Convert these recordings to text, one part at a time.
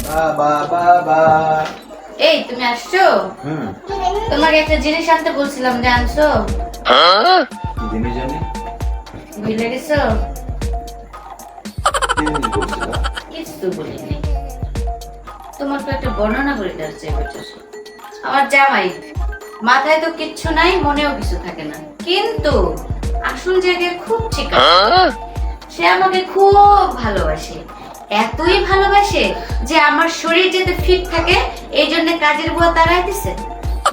বাবা বাবা। এই তুমি আসছো? তোমাকে একটা জিনিস আনতে বলছিলাম যে আনছো? কি জিনিস জানি? ভুলে গেছো? কি জিনিস বলছিলা? কিছু বলিনি। তোমাকে একটা বর্ণনা করে যাচ্ছে এবার। আমার জামাই মাথায় তো কিচ্ছু নাই, মনেও কিছু থাকে না, কিন্তু আসল জায়গায় খুব ঠিক আছে। সে আমাকে খুব ভালোবাসে, এতই ভালোবাসে যে আমার শরীর যাতে ফিট থাকে এই জন্য কাজের বুয়া তাড়াই দিছে।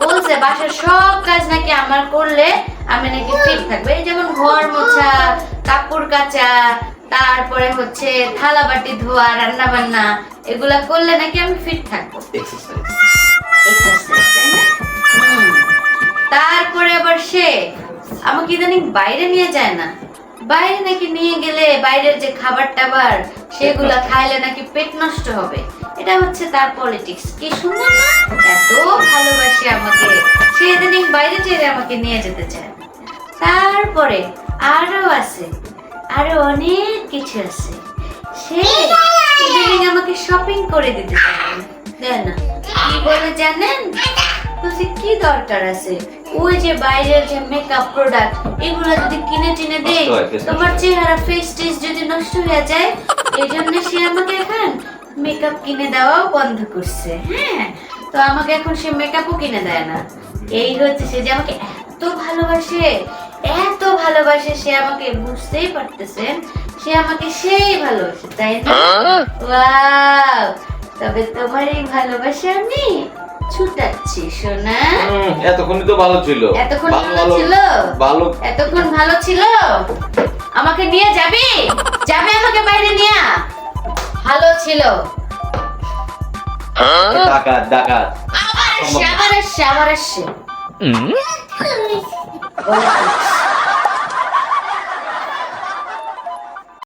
বলছে বাসার সব কাজ নাকি আমার করলে আমি নাকি ফিট থাকবো। এই যেমন ঘর মোছা, কাপড় কাচা, তারপরে হচ্ছে থালা বাটি ধোয়া, রান্না বান্না, এগুলা করলে নাকি আমি ফিট থাকবো। এক্সারসাইজ। এক্সারসাইজ, তাই না? তারপরে আবার সে আমাকে ইদানিং বাইরে নিয়ে যায় না। বাইরে নাকি নিয়ে গেলে বাইরের যে খাবার টাবার সেগুলা খাইলে নাকি পেট নষ্ট হবে। এটা হচ্ছে তার পলিটিক্স। কি সুন্দর না? এত ভালোবাসে আমাকে, সে ইদানিং বাইরে ছেড়ে আমাকে নিয়ে যেতে চায়। তারপরে আরো আছে, আরো অনেক কিছু আছে। সে ইদানিং আমাকে শপিং করে দিতে চায়। দেয় না, কি বলে জানেন? বলছি কি দরকার আছে, ওই যে বাইরের যে মেকআপ প্রোডাক্ট এগুলো যদি কিনে টিনে দেই তোমার চেহারা ফেস টেস যদি নষ্ট হয়ে যায়, এই জন্য সে আমাকে এখন মেকআপ কিনে দেওয়াও বন্ধ করছে। হ্যাঁ, তো আমাকে এখন সে মেকআপও কিনে দেয় না। এই হচ্ছে সে যে আমাকে এত ভালোবাসে, এত ভালোবাসে সে আমাকে, বুঝতেই পারতেছেন সে আমাকে সেই ভালোবাসে, তাই না? ওয়াও, তবে তোমার এই ভালোবাসা আমি ছুটাচ্ছি সোনা। এতক্ষণই তো ভালো ছিল। এতক্ষণ ভালো ছিল? ভালো। এতক্ষণ ভালো ছিল? আমাকে নিয়ে যাবি? যাবে আমাকে বাইরে নিয়ে? ভালো ছিল। ডাকাত ডাকাত। আবার আসছে, আবার আসছে, আবার আসছে। বলো তো।